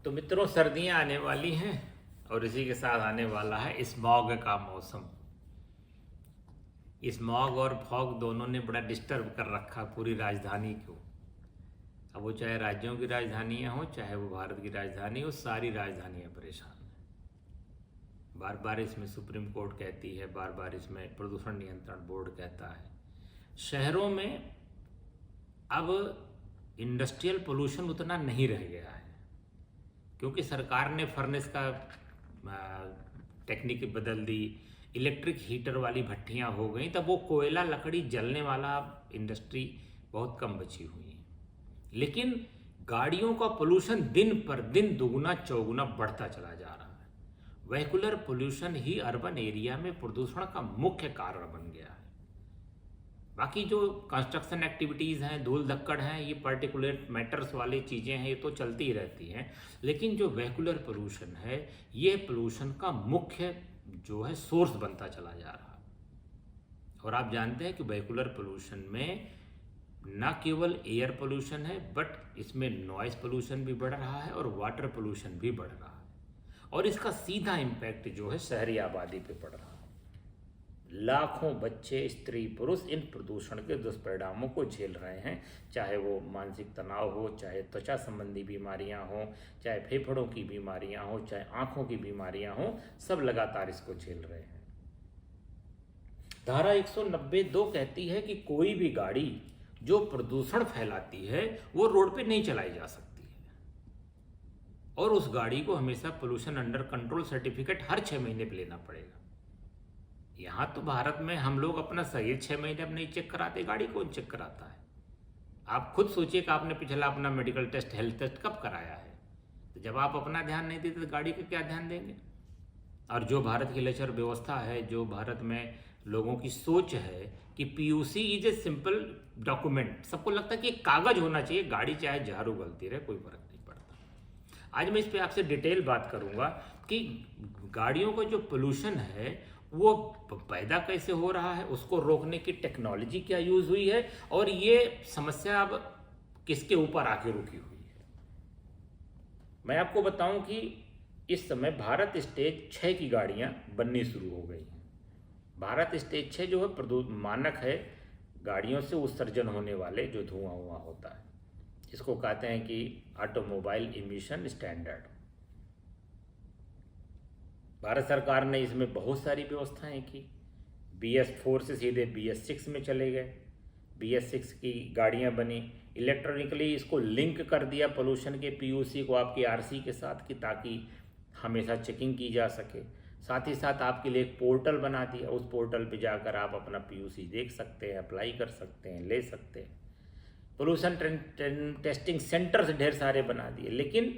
तो मित्रों, सर्दियां आने वाली हैं और इसी के साथ आने वाला है स्मॉग का मौसम। स्मॉग और फॉग दोनों ने बड़ा डिस्टर्ब कर रखा पूरी राजधानी को। अब वो चाहे राज्यों की राजधानियां हों, चाहे वो भारत की राजधानी हो, सारी राजधानियां परेशान हैं। बार बार इसमें सुप्रीम कोर्ट कहती है, बार बार इसमें प्रदूषण नियंत्रण बोर्ड कहता है। शहरों में अब इंडस्ट्रियल पोल्यूशन उतना नहीं रह गया है, क्योंकि सरकार ने फर्नेस का टेक्निक बदल दी, इलेक्ट्रिक हीटर वाली भट्टियां हो गई, तब वो कोयला लकड़ी जलने वाला इंडस्ट्री बहुत कम बची हुई है। लेकिन गाड़ियों का पोल्यूशन दिन पर दिन दुगुना चौगुना बढ़ता चला जा रहा है। वेहिकुलर पोल्यूशन ही अर्बन एरिया में प्रदूषण का मुख्य कारण बन गया है। बाकी जो कंस्ट्रक्शन एक्टिविटीज़ हैं, धूल धक्कड़ हैं, ये पार्टिकुलेट मैटर्स वाली चीज़ें हैं, ये तो चलती ही रहती हैं। लेकिन जो वेहिकुलर पोल्यूशन है, ये पोल्यूशन का मुख्य जो है सोर्स बनता चला जा रहा है। और आप जानते हैं कि वेहिकुलर पोल्यूशन में न केवल एयर पोल्यूशन है, बट इसमें नॉइस पोल्यूशन भी बढ़ रहा है और वाटर पोल्यूशन भी बढ़ रहा है। और इसका सीधा इम्पैक्ट जो है शहरी आबादी पे पड़ रहा है। लाखों बच्चे, स्त्री पुरुष इन प्रदूषण के दुष्परिणामों को झेल रहे हैं, चाहे वो मानसिक तनाव हो, चाहे त्वचा संबंधी बीमारियां हो, चाहे फेफड़ों की बीमारियां हो, चाहे आंखों की बीमारियां हो, सब लगातार इसको झेल रहे हैं। धारा 190(2) कहती है कि कोई भी गाड़ी जो प्रदूषण फैलाती है वो रोड पे नहीं चलाई जा सकती है, और उस गाड़ी को हमेशा पोल्यूशन अंडर कंट्रोल सर्टिफिकेट हर 6 महीने पे लेना पड़ेगा। यहाँ तो भारत में हम लोग अपना शरीर 6 महीने अब नहीं चेक कराते, गाड़ी कौन चेक कराता है? आप खुद सोचिए कि आपने पिछला अपना मेडिकल टेस्ट, हेल्थ टेस्ट कब कराया है? तो जब आप अपना ध्यान नहीं देते तो गाड़ी का क्या ध्यान देंगे? और जो भारत की लेक्चर व्यवस्था है, जो भारत में लोगों की सोच है कि PUC is a simple document, सबको लगता है कि एक कागज होना चाहिए, गाड़ी चाहे जहर उगलती रहे, कोई फर्क नहीं पड़ता। आज मैं इस पर आपसे डिटेल बात करूंगा कि गाड़ियों का जो पोल्यूशन है वो पैदा कैसे हो रहा है, उसको रोकने की टेक्नोलॉजी क्या यूज हुई है, और ये समस्या अब किसके ऊपर आके रुकी हुई है। मैं आपको बताऊं कि इस समय भारत स्टेज 6 की गाड़ियां बननी शुरू हो गई हैं। भारत स्टेज 6 जो है मानक है गाड़ियों से उत्सर्जन होने वाले जो धुआं होता है, इसको कहते हैं कि ऑटोमोबाइल इमिशन स्टैंडर्ड। भारत सरकार ने इसमें बहुत सारी व्यवस्थाएं की। BS4 से सीधे BS6 में चले गए, BS6 की गाड़ियां बनी, इलेक्ट्रॉनिकली इसको लिंक कर दिया पोल्यूशन के PUC को आपकी RC के साथ, कि ताकि हमेशा चेकिंग की जा सके। साथ ही साथ आपके लिए एक पोर्टल बना दिया, उस पोर्टल पे जाकर आप अपना PUC देख सकते हैं, अप्लाई कर सकते हैं, ले सकते हैं। पोल्यूशन टेस्टिंग सेंटर्स ढेर सारे बना दिए। लेकिन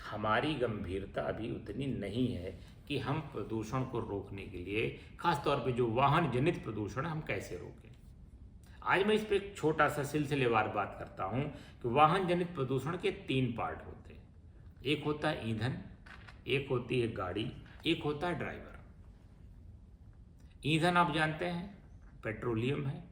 हमारी गंभीरता अभी उतनी नहीं है कि हम प्रदूषण को रोकने के लिए, खासतौर पे जो वाहन जनित प्रदूषण, हम कैसे रोकें। आज मैं इस पर एक छोटा सा सिलसिलेवार बात करता हूँ कि वाहन जनित प्रदूषण के 3 पार्ट होते हैं। एक होता है ईंधन, एक होती है गाड़ी, एक होता है ड्राइवर। ईंधन आप जानते हैं पेट्रोलियम है।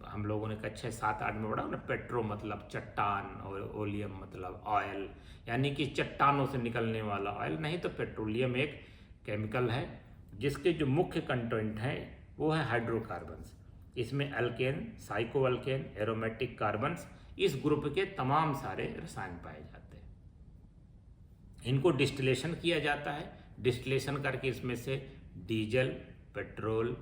हम लोगों ने कक्षा 7-8 में पढ़ा ना, पेट्रो मतलब चट्टान और ओलियम मतलब ऑयल, यानी कि चट्टानों से निकलने वाला ऑयल। नहीं तो पेट्रोलियम एक केमिकल है जिसके जो मुख्य कंटेंट है वो है हाइड्रोकार्बन्स। इसमें alkane, psycho alkane, aromatic carbons, इस ग्रुप के तमाम सारे रसायन पाए जाते हैं। इनको डिस्टिलेशन किया जाता है। डिस्टिलेशन करके इसमें से diesel, petrol,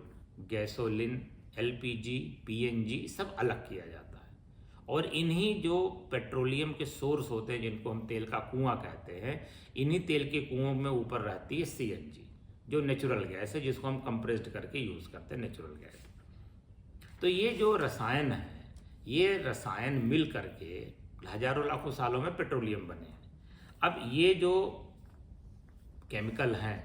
gasoline, LPG, PNG सब अलग किया जाता है। और इन्हीं जो पेट्रोलियम के सोर्स होते हैं, जिनको हम तेल का कुआं कहते हैं, इन्हीं तेल के कुओं में ऊपर रहती है CNG, जो नेचुरल गैस है, जिसको हम कंप्रेस्ड करके यूज़ करते हैं, नेचुरल गैस। तो ये जो रसायन है, ये रसायन मिल करके हजारों लाखों सालों में पेट्रोलियम बने हैं। अब ये जो केमिकल हैं,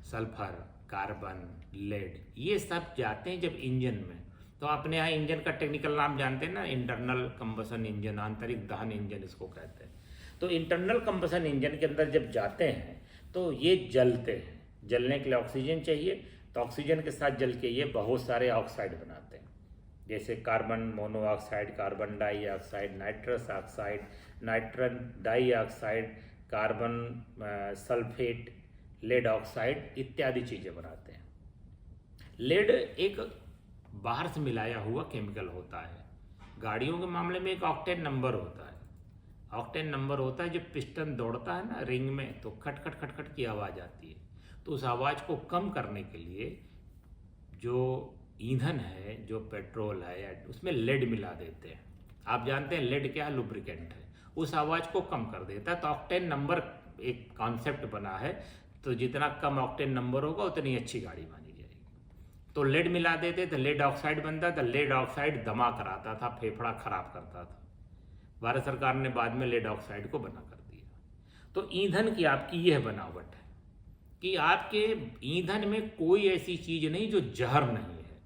सल्फर, कार्बन, लेड, ये सब जाते हैं जब इंजन में। तो अपने यहाँ इंजन का टेक्निकल नाम जानते हैं ना, इंटरनल कंबसन इंजन, आंतरिक दहन इंजन इसको कहते हैं। तो इंटरनल कंबसन इंजन के अंदर जब जाते हैं तो ये जलते हैं। जलने के लिए ऑक्सीजन चाहिए, तो ऑक्सीजन के साथ जल के ये बहुत सारे ऑक्साइड बनाते हैं, जैसे carbon monoxide, carbon dioxide, nitrous oxide, nitrogen dioxide, carbon sulphate, lead oxide इत्यादि चीज़ें बनाते हैं। लेड एक बाहर से मिलाया हुआ केमिकल होता है। गाड़ियों के मामले में एक ऑक्टेन नंबर होता है। ऑक्टेन नंबर होता है, जब पिस्टन दौड़ता है ना रिंग में तो खट खट खट खट की आवाज़ आती है। तो उस आवाज़ को कम करने के लिए जो ईंधन है, जो पेट्रोल है या उसमें लेड मिला देते हैं। आप जानते हैं लेड क्या लुब्रिकेंट है, उस आवाज़ को कम कर देता है। तो ऑक्टेन नंबर एक कॉन्सेप्ट बना है, तो जितना कम ऑक्टेन नंबर होगा उतनी अच्छी गाड़ी मानी जाएगी। तो लेड मिला देते तो लेड ऑक्साइड बनता था। लेड ऑक्साइड दमा कराता था, फेफड़ा खराब करता था। भारत सरकार ने बाद में लेड ऑक्साइड को बना कर दिया। तो ईंधन की आपकी यह बनावट है कि आपके ईंधन में कोई ऐसी चीज़ नहीं जो जहर नहीं है।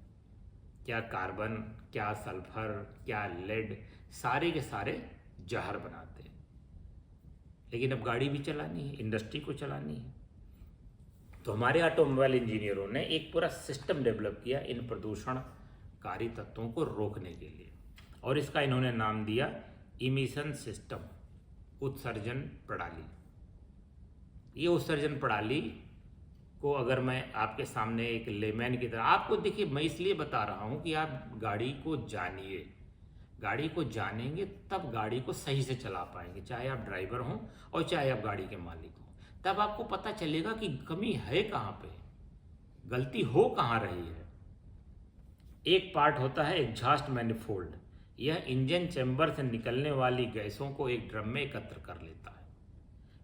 क्या कार्बन, क्या सल्फर, क्या लेड, सारे के सारे जहर बनाते हैं। लेकिन अब गाड़ी भी चलानी है, इंडस्ट्री को चलानी है, तो हमारे ऑटोमोबाइल इंजीनियरों ने एक पूरा सिस्टम डेवलप किया इन प्रदूषणकारी तत्वों को रोकने के लिए, और इसका इन्होंने नाम दिया इमिशन सिस्टम, उत्सर्जन प्रणाली। ये उत्सर्जन प्रणाली को अगर मैं आपके सामने एक लेमैन की तरह आपको, देखिए मैं इसलिए बता रहा हूँ कि आप गाड़ी को जानिए। गाड़ी को जानेंगे तब गाड़ी को सही से चला पाएंगे, चाहे आप ड्राइवर हों और चाहे आप गाड़ी के मालिक हों। तब आपको पता चलेगा कि कमी है कहाँ पे, गलती हो कहाँ रही है। एक पार्ट होता है एग्जॉस्ट मैनिफोल्ड। यह इंजन चैम्बर से निकलने वाली गैसों को एक ड्रम में एकत्र कर लेता है।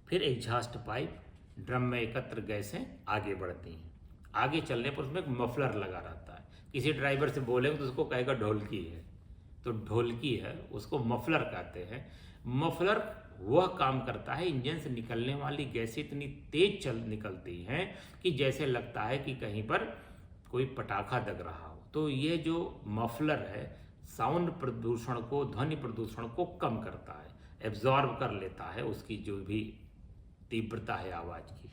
फिर एग्जॉस्ट पाइप, ड्रम में एकत्र गैसें आगे बढ़ती हैं। आगे चलने पर उसमें एक मफलर लगा रहता है। किसी ड्राइवर से बोलेंगे तो उसको कहेगा ढोलकी है, तो ढोलकी है, उसको मफलर कहते हैं। मफलर वह काम करता है, इंजन से निकलने वाली गैसें इतनी तेज निकलती हैं कि जैसे लगता है कि कहीं पर कोई पटाखा दग रहा हो। तो ये जो मफलर है साउंड प्रदूषण को, ध्वनि प्रदूषण को कम करता है, एब्जॉर्ब कर लेता है उसकी जो भी तीव्रता है आवाज़ की।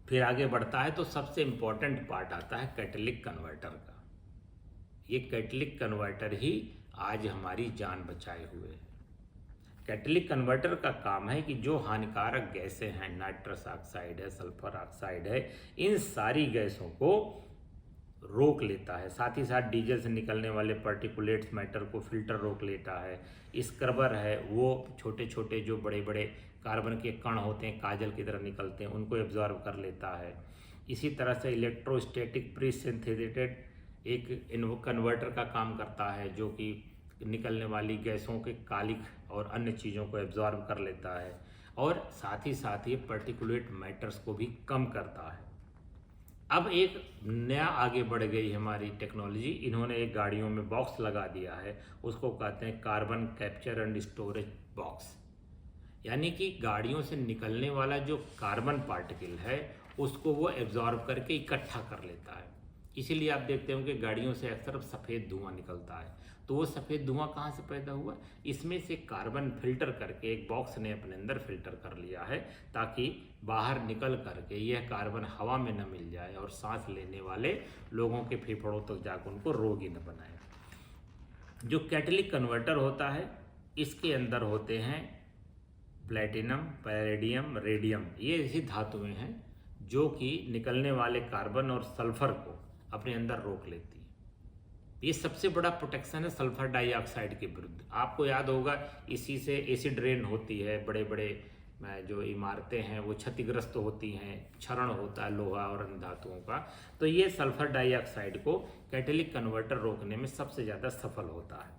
फिर आगे बढ़ता है तो सबसे इम्पोर्टेंट पार्ट आता है कैटलिक कन्वर्टर का। ये कैटलिक कन्वर्टर ही आज हमारी जान बचाए हुए है। कैटलिक कन्वर्टर का काम है कि जो हानिकारक गैसें हैं, नाइट्रस ऑक्साइड है, सल्फर ऑक्साइड है, इन सारी गैसों को रोक लेता है। साथ ही साथ डीजल से निकलने वाले पार्टिकुलेट्स मैटर को फिल्टर रोक लेता है। स्क्रबर है, वो छोटे छोटे जो बड़े बड़े कार्बन के कण होते हैं, काजल की तरह निकलते हैं, उनको एब्जॉर्ब कर लेता है। इसी तरह से इलेक्ट्रोस्टैटिक प्रीसिंथेटेड एक कन्वर्टर का काम करता है, जो कि निकलने वाली गैसों के कालिख और अन्य चीज़ों को एब्जॉर्ब कर लेता है, और साथ ही पार्टिकुलेट मैटर्स को भी कम करता है। अब एक नया आगे बढ़ गई हमारी टेक्नोलॉजी, इन्होंने एक गाड़ियों में बॉक्स लगा दिया है, उसको कहते हैं carbon capture and storage box. यानी कि गाड़ियों से निकलने वाला जो कार्बन पार्टिकल है उसको वो एब्जॉर्ब करके इकट्ठा कर लेता है। इसीलिए आप देखते होंगे गाड़ियों से अक्सर सफ़ेद धुआं निकलता है। तो वो सफ़ेद धुआं कहाँ से पैदा हुआ? इसमें से कार्बन फिल्टर करके एक बॉक्स ने अपने अंदर फिल्टर कर लिया है, ताकि बाहर निकल करके यह कार्बन हवा में न मिल जाए और सांस लेने वाले लोगों के फेफड़ों तक जाकर उनको रोगी न बनाए। जो कैटलिक कन्वर्टर होता है, इसके अंदर होते हैं प्लैटिनम, पैलेडियम, रेडियम, ये ऐसी धातुएं हैं जो कि निकलने वाले कार्बन और सल्फर को अपने अंदर रोक लेती है। ये सबसे बड़ा प्रोटेक्शन है सल्फर डाइऑक्साइड के विरुद्ध। आपको याद होगा इसी से एसिड रेन होती है, बड़े बड़े जो इमारतें हैं वो क्षतिग्रस्त होती हैं, क्षरण होता है लोहा और अन्य धातुओं का। तो ये सल्फर डाइऑक्साइड को कैटलिक कन्वर्टर रोकने में सबसे ज़्यादा सफल होता है।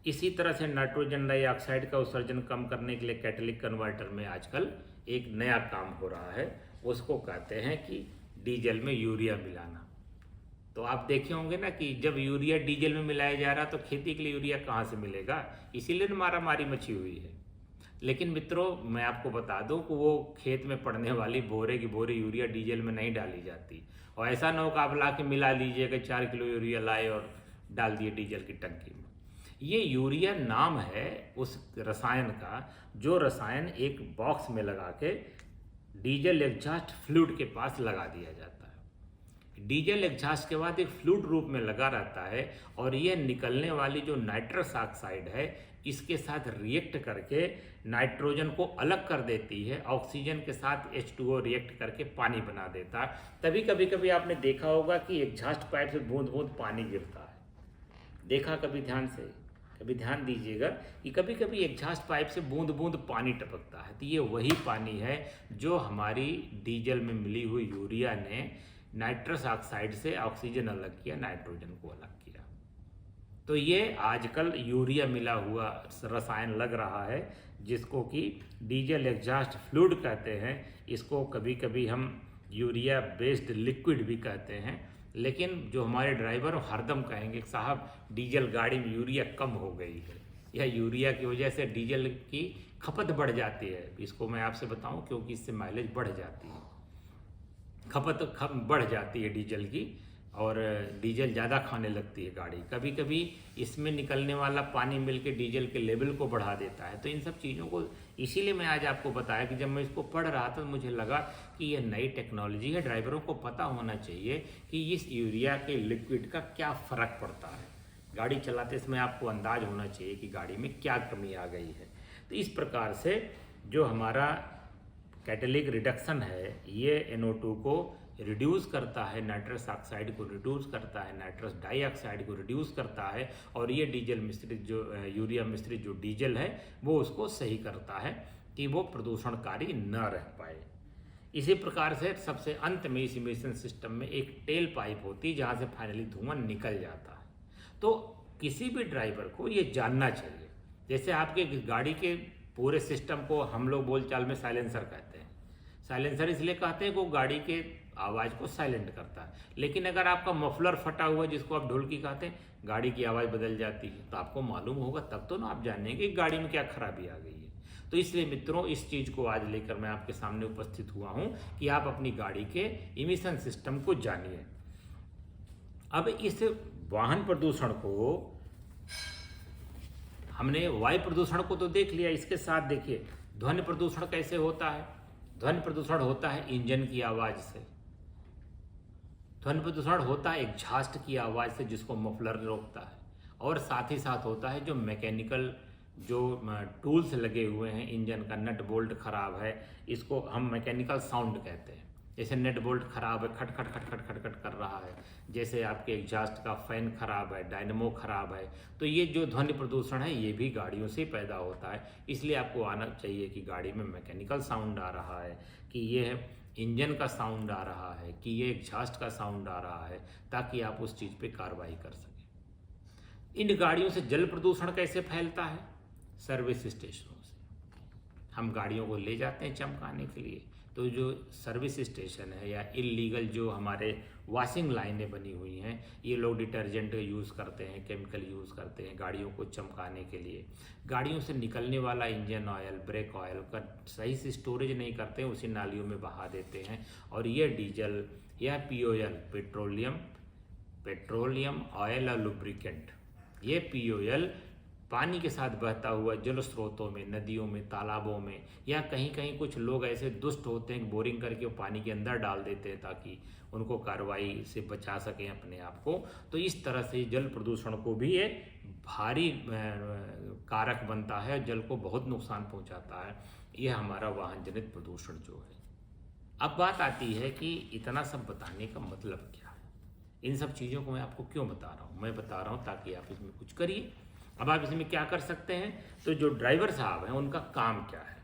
इसी तरह से नाइट्रोजन डाइऑक्साइड का उत्सर्जन कम करने के लिए कैटलिक कन्वर्टर में आजकल एक नया काम हो रहा है, उसको कहते हैं कि डीजल में यूरिया मिलाना। तो आप देखे होंगे ना कि जब यूरिया डीजल में मिलाया जा रहा तो खेती के लिए यूरिया कहाँ से मिलेगा, इसीलिए मारामारी मची हुई है। लेकिन मित्रों, मैं आपको बता दूं कि वो खेत में पड़ने वाली बोरे की बोरे यूरिया डीजल में नहीं डाली जाती, और ऐसा न हो कि आप ला के मिला लीजिए कि 4 किलो यूरिया लाए और डाल दिए डीजल की टंकी में। ये यूरिया नाम है उस रसायन का, जो रसायन एक बॉक्स में लगा के डीजल एग्जॉस्ट फ्लूइड के पास लगा दिया जाता है। डीजल एग्जॉस्ट के बाद एक फ्लूइड रूप में लगा रहता है, और यह निकलने वाली जो नाइट्रस ऑक्साइड है इसके साथ रिएक्ट करके नाइट्रोजन को अलग कर देती है, ऑक्सीजन के साथ H2O रिएक्ट करके पानी बना देता है। तभी कभी कभी आपने देखा होगा कि एग्जॉस्ट पाइप से बूंद बूंद पानी गिरता है। देखा कभी ध्यान से? कभी ध्यान दीजिएगा कि कभी कभी एग्जॉस्ट पाइप से बूंद बूंद पानी टपकता है। तो ये वही पानी है जो हमारी डीजल में मिली हुई यूरिया ने नाइट्रस ऑक्साइड से ऑक्सीजन अलग किया, नाइट्रोजन को अलग किया। तो ये आजकल यूरिया मिला हुआ रसायन लग रहा है, जिसको कि डीजल एग्जॉस्ट फ्लूइड कहते हैं। इसको कभी कभी हम यूरिया बेस्ड लिक्विड भी कहते हैं। लेकिन जो हमारे ड्राइवर हरदम कहेंगे साहब डीजल गाड़ी में यूरिया कम हो गई है, या यूरिया की वजह से डीजल की खपत बढ़ जाती है। इसको मैं आपसे बताऊं क्योंकि इससे माइलेज बढ़ जाती है, खपत बढ़ जाती है डीजल की, और डीजल ज़्यादा खाने लगती है गाड़ी। कभी कभी इसमें निकलने वाला पानी मिलके डीजल के लेवल को बढ़ा देता है। तो इन सब चीज़ों को इसीलिए मैं आज आपको बताया कि जब मैं इसको पढ़ रहा था तो मुझे लगा कि यह नई टेक्नोलॉजी है, ड्राइवरों को पता होना चाहिए कि इस यूरिया के लिक्विड का क्या फ़र्क पड़ता है। गाड़ी चलाते समय आपको अंदाज होना चाहिए कि गाड़ी में क्या कमी आ गई है। तो इस प्रकार से जो हमारा कैटालिटिक रिडक्शन है, ये NO2 को रिड्यूस करता है, नाइट्रस ऑक्साइड को रिड्यूस करता है, नाइट्रस डाइऑक्साइड को रिड्यूस करता है, और ये डीजल मिश्रित जो यूरिया मिश्रित जो डीजल है वो उसको सही करता है कि वो प्रदूषणकारी न रह पाए। इसी प्रकार से सबसे अंत में इस इमिशन सिस्टम में एक टेल पाइप होती है जहाँ से फाइनली धुआं निकल जाता है। तो किसी भी ड्राइवर को ये जानना चाहिए। जैसे आपके गाड़ी के पूरे सिस्टम को हम लोग बोलचाल में साइलेंसर कहते हैं। साइलेंसर इसलिए कहते हैं कि वो गाड़ी के आवाज़ को साइलेंट करता है। लेकिन अगर आपका मफलर फटा हुआ जिसको आप ढोलकी कहते हैं, गाड़ी की आवाज़ बदल जाती है, तो आपको मालूम होगा, तब तो ना आप जानेंगे कि गाड़ी में क्या खराबी आ गई है। तो इसलिए मित्रों, इस चीज़ को आज लेकर मैं आपके सामने उपस्थित हुआ हूँ कि आप अपनी गाड़ी के इमिशन सिस्टम को जानिए। अब इस वाहन प्रदूषण को हमने वायु प्रदूषण को तो देख लिया, इसके साथ देखिए ध्वनि प्रदूषण कैसे होता है। ध्वनि प्रदूषण होता है इंजन की आवाज़ से, ध्वनि प्रदूषण होता है एग्जॉस्ट की आवाज़ से जिसको मफलर रोकता है, और साथ ही साथ होता है जो मैकेनिकल जो टूल्स लगे हुए हैं, इंजन का नट बोल्ट खराब है, इसको हम मैकेनिकल साउंड कहते हैं। जैसे नट बोल्ट खराब है, खट खट खट खट खट खट कर रहा है, जैसे आपके एग्जॉस्ट का फैन खराब है, डायनेमो खराब है। तो ये जो ध्वनि प्रदूषण है ये भी गाड़ियों से पैदा होता है। इसलिए आपको आना चाहिए कि गाड़ी में मैकेनिकल साउंड आ रहा है, कि ये इंजन का साउंड आ रहा है, कि ये एग्जॉस्ट का साउंड आ रहा है, ताकि आप उस चीज़ पे कार्रवाई कर सकें। इन गाड़ियों से जल प्रदूषण कैसे फैलता है? सर्विस स्टेशनों से। हम गाड़ियों को ले जाते हैं चमकाने के लिए, तो जो सर्विस स्टेशन है या इलीगल जो हमारे वॉशिंग लाइनें बनी हुई हैं, ये लोग डिटर्जेंट यूज़ करते हैं, केमिकल यूज़ करते हैं गाड़ियों को चमकाने के लिए। गाड़ियों से निकलने वाला इंजन ऑयल, ब्रेक ऑयल का सही से स्टोरेज नहीं करते हैं, उसी नालियों में बहा देते हैं। और ये डीजल या POL, पेट्रोलियम ऑयल और लुब्रिकेंट, ये POL पानी के साथ बहता हुआ जल स्रोतों में, नदियों में, तालाबों में, या कहीं कहीं कुछ लोग ऐसे दुष्ट होते हैं कि बोरिंग करके वो पानी के अंदर डाल देते हैं ताकि उनको कार्रवाई से बचा सकें अपने आप को। तो इस तरह से जल प्रदूषण को भी ये भारी कारक बनता है, जल को बहुत नुकसान पहुंचाता है। यह हमारा वाहन जनित प्रदूषण जो है। अब बात आती है कि इतना सब बताने का मतलब क्या है, इन सब चीज़ों को मैं आपको क्यों बता रहा हूँ? मैं बता रहा हूँ ताकि आप इसमें कुछ करिए। अब आप इसमें क्या कर सकते हैं? तो जो ड्राइवर साहब हैं उनका काम क्या है?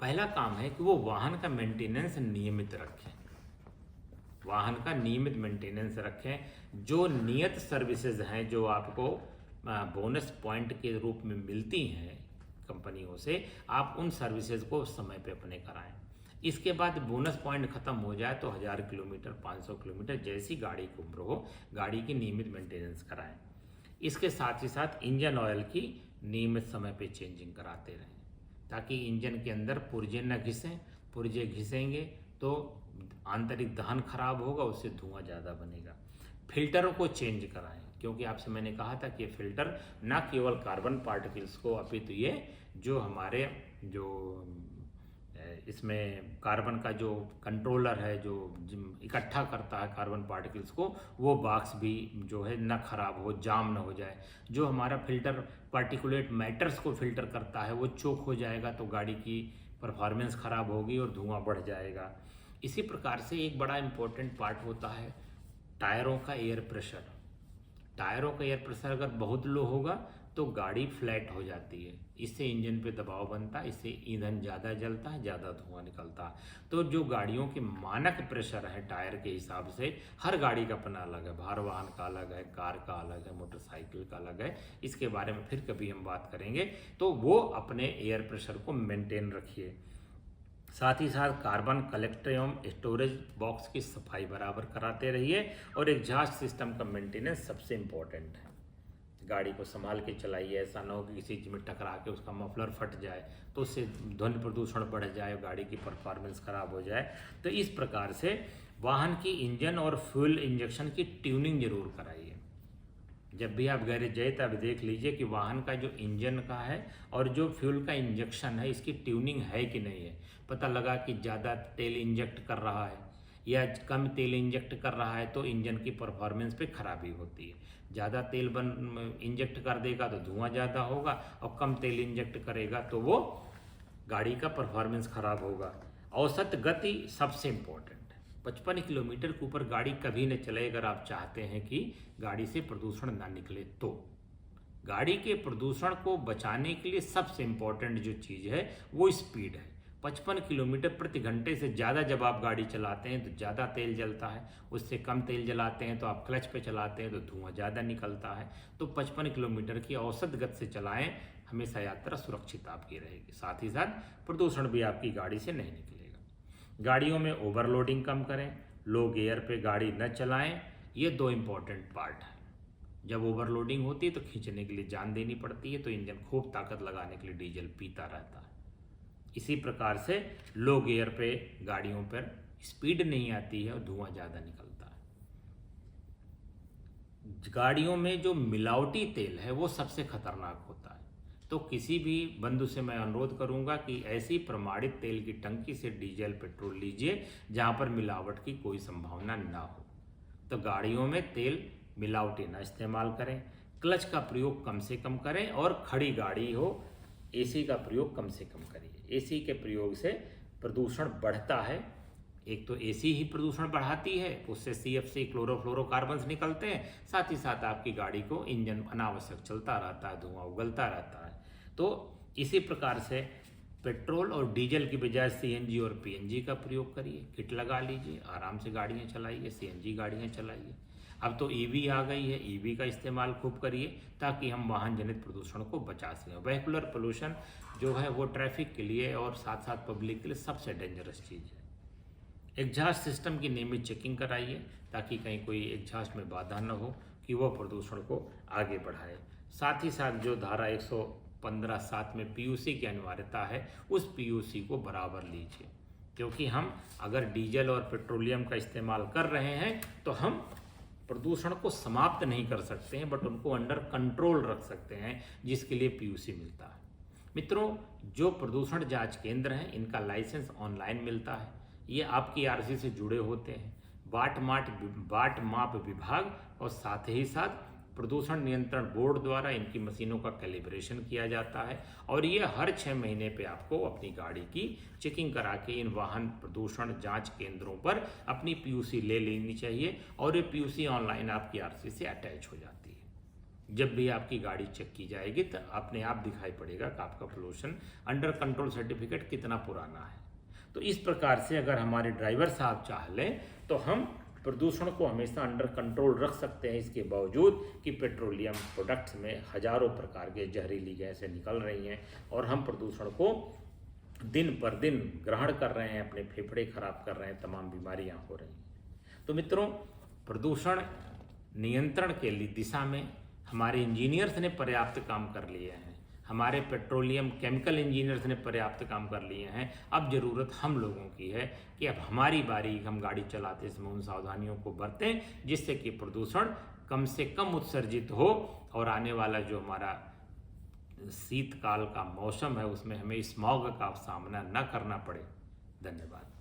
पहला काम है कि वो वाहन का मेंटेनेंस नियमित रखें, वाहन का नियमित मेंटेनेंस रखें। जो नियत सर्विसेज हैं जो आपको बोनस पॉइंट के रूप में मिलती हैं कंपनियों से, आप उन सर्विसेज को समय पे अपने कराएं। इसके बाद बोनस पॉइंट खत्म हो जाए तो 1000 किलोमीटर, 500 किलोमीटर, जैसी गाड़ी की उम्र हो, गाड़ी की नियमित मेंटेनेंस कराएं। इसके साथ ही साथ इंजन ऑयल की नियमित समय पे चेंजिंग कराते रहें, ताकि इंजन के अंदर पुर्जे न घिसें। पुर्जे घिसेंगे तो आंतरिक दहन खराब होगा, उससे धुआं ज़्यादा बनेगा। फिल्टरों को चेंज कराएं, क्योंकि आपसे मैंने कहा था कि ये फिल्टर न केवल कार्बन पार्टिकल्स को, अपितु ये जो हमारे जो इसमें कार्बन का जो कंट्रोलर है जो इकट्ठा करता है कार्बन पार्टिकल्स को, वो बॉक्स भी जो है ना खराब हो, जाम ना हो जाए। जो हमारा फिल्टर पार्टिकुलेट मैटर्स को फिल्टर करता है वो चोक हो जाएगा तो गाड़ी की परफॉर्मेंस ख़राब होगी और धुआं बढ़ जाएगा। इसी प्रकार से एक बड़ा इम्पोर्टेंट पार्ट होता है टायरों का एयर प्रेशर। टायरों का एयर प्रेशर अगर बहुत लो होगा तो गाड़ी फ्लैट हो जाती है, इससे इंजन पे दबाव बनता है, इससे ईंधन ज़्यादा जलता है, ज़्यादा धुआं निकलता है। तो जो गाड़ियों के मानक प्रेशर है टायर के हिसाब से, हर गाड़ी का अपना अलग है, भार वाहन का अलग है, कार का अलग है, मोटरसाइकिल का अलग है, इसके बारे में फिर कभी हम बात करेंगे। तो वो अपने एयर प्रेशर को मेंटेन रखिए। साथ ही साथ कार्बन कलेक्टर एवं स्टोरेज बॉक्स की सफाई बराबर कराते रहिए और एग्जॉस्ट सिस्टम का मेंटेनेंस सबसे इम्पोर्टेंट है। गाड़ी को संभाल के चलाइए, ऐसा ना हो कि किसी चीज़ में टकरा के उसका मफलर फट जाए तो उससे ध्वनि प्रदूषण बढ़ जाए, गाड़ी की परफॉर्मेंस खराब हो जाए। तो इस प्रकार से वाहन की इंजन और फ्यूल इंजेक्शन की ट्यूनिंग जरूर कराइए। जब भी आप गैरेज जाए तब देख लीजिए कि वाहन का जो इंजन का है और जो फ्यूल का इंजेक्शन है इसकी ट्यूनिंग है कि नहीं है। पता लगा कि ज़्यादा तेल इंजेक्ट कर रहा है या कम तेल इंजेक्ट कर रहा है तो इंजन की परफॉर्मेंस पे खराबी होती है। ज़्यादा तेल इंजेक्ट कर देगा तो धुआं ज़्यादा होगा और कम तेल इंजेक्ट करेगा तो वो गाड़ी का परफॉर्मेंस खराब होगा। औसत गति सबसे इम्पोर्टेंट है। 55 किलोमीटर के ऊपर गाड़ी कभी न चले अगर आप चाहते हैं कि गाड़ी से प्रदूषण ना निकले। तो गाड़ी के प्रदूषण को बचाने के लिए सबसे इम्पोर्टेंट जो चीज़ है वो स्पीड है। 55 किलोमीटर प्रति घंटे से ज़्यादा जब आप गाड़ी चलाते हैं तो ज़्यादा तेल जलता है, उससे कम तेल जलाते हैं तो आप क्लच पे चलाते हैं तो धुआं ज़्यादा निकलता है। तो 55 किलोमीटर की औसत गति से चलाएं, हमेशा यात्रा सुरक्षित आपकी रहेगी। साथ ही साथ प्रदूषण भी आपकी गाड़ी से नहीं निकलेगा। गाड़ियों में ओवरलोडिंग कम करें, लो गियर पे गाड़ी न चलाएं, ये 2 इम्पॉर्टेंट पार्ट हैं। जब ओवरलोडिंग होती है तो खींचने के लिए जान देनी पड़ती है, तो इंजन खूब ताकत लगाने के लिए डीजल पीता रहता है। इसी प्रकार से लो गियर पे गाड़ियों पर स्पीड नहीं आती है और धुआं ज़्यादा निकलता है। गाड़ियों में जो मिलावटी तेल है वो सबसे खतरनाक होता है। तो किसी भी बंधु से मैं अनुरोध करूंगा कि ऐसी प्रमाणित तेल की टंकी से डीजल पेट्रोल लीजिए जहां पर मिलावट की कोई संभावना ना हो। तो गाड़ियों में तेल मिलावटी ना इस्तेमाल करें, क्लच का प्रयोग कम से कम करें और खड़ी गाड़ी हो एसी का प्रयोग कम से कम करिए। एसी के प्रयोग से प्रदूषण बढ़ता है। एक तो एसी ही प्रदूषण बढ़ाती है, उससे सीएफसी क्लोरोफ्लोरोकार्बन्स निकलते हैं, साथ ही साथ आपकी गाड़ी को इंजन अनावश्यक चलता रहता है, धुआं उगलता रहता है। तो इसी प्रकार से पेट्रोल और डीजल की बजाय सीएनजी और पीएनजी का प्रयोग करिए। किट लगा लीजिए, आराम से गाड़ियाँ चलाइए, सीएनजी गाड़ियाँ चलाइए। अब तो ईवी आ गई है, ईवी का इस्तेमाल खूब करिए ताकि हम वाहन जनित प्रदूषण को बचा सकें। वेहिकुलर पोल्यूशन जो है वो ट्रैफिक के लिए और साथ साथ पब्लिक के लिए सबसे डेंजरस चीज़ है। एग्जॉस्ट सिस्टम की नियमित चेकिंग कराइए ताकि कहीं कोई एग्जॉस्ट में बाधा न हो कि वो प्रदूषण को आगे बढ़ाए। साथ ही साथ जो धारा 115(7) में पीयूसी की अनिवार्यता है उस पीयूसी को बराबर लीजिए, क्योंकि हम अगर डीजल और पेट्रोलियम का इस्तेमाल कर रहे हैं तो हम प्रदूषण को समाप्त नहीं कर सकते हैं, बट उनको अंडर कंट्रोल रख सकते हैं, जिसके लिए पीयूसी मिलता है। मित्रों, जो प्रदूषण जांच केंद्र हैं इनका लाइसेंस ऑनलाइन मिलता है। ये आपकी आरसी से जुड़े होते हैं। बाट माप विभाग और साथ ही साथ प्रदूषण नियंत्रण बोर्ड द्वारा इनकी मशीनों का कैलिब्रेशन किया जाता है और ये हर 6 महीने पे आपको अपनी गाड़ी की चेकिंग करा के इन वाहन प्रदूषण जांच केंद्रों पर अपनी पीयूसी ले लेनी चाहिए और ये पीयूसी ऑनलाइन आपकी आरसी से अटैच हो जाती है। जब भी आपकी गाड़ी चेक की जाएगी तो अपने आप दिखाई पड़ेगा कि आपका पोल्यूशन अंडर कंट्रोल सर्टिफिकेट कितना पुराना है। तो इस प्रकार से अगर हमारे ड्राइवर साहब चाह लें तो हम प्रदूषण को हमेशा अंडर कंट्रोल रख सकते हैं, इसके बावजूद कि पेट्रोलियम प्रोडक्ट्स में हजारों प्रकार के जहरीली गैसें निकल रही हैं और हम प्रदूषण को दिन पर दिन ग्रहण कर रहे हैं, अपने फेफड़े खराब कर रहे हैं, तमाम बीमारियां हो रही हैं। तो मित्रों, प्रदूषण नियंत्रण के लिए दिशा में हमारे इंजीनियर्स ने पर्याप्त काम कर लिए हैं, हमारे पेट्रोलियम केमिकल इंजीनियर्स ने पर्याप्त काम कर लिए हैं। अब ज़रूरत हम लोगों की है कि अब हमारी बारी, हम गाड़ी चलाते समय उन सावधानियों को बरतें जिससे कि प्रदूषण कम से कम उत्सर्जित हो और आने वाला जो हमारा शीतकाल का मौसम है उसमें हमें स्मॉग का सामना न करना पड़े। धन्यवाद।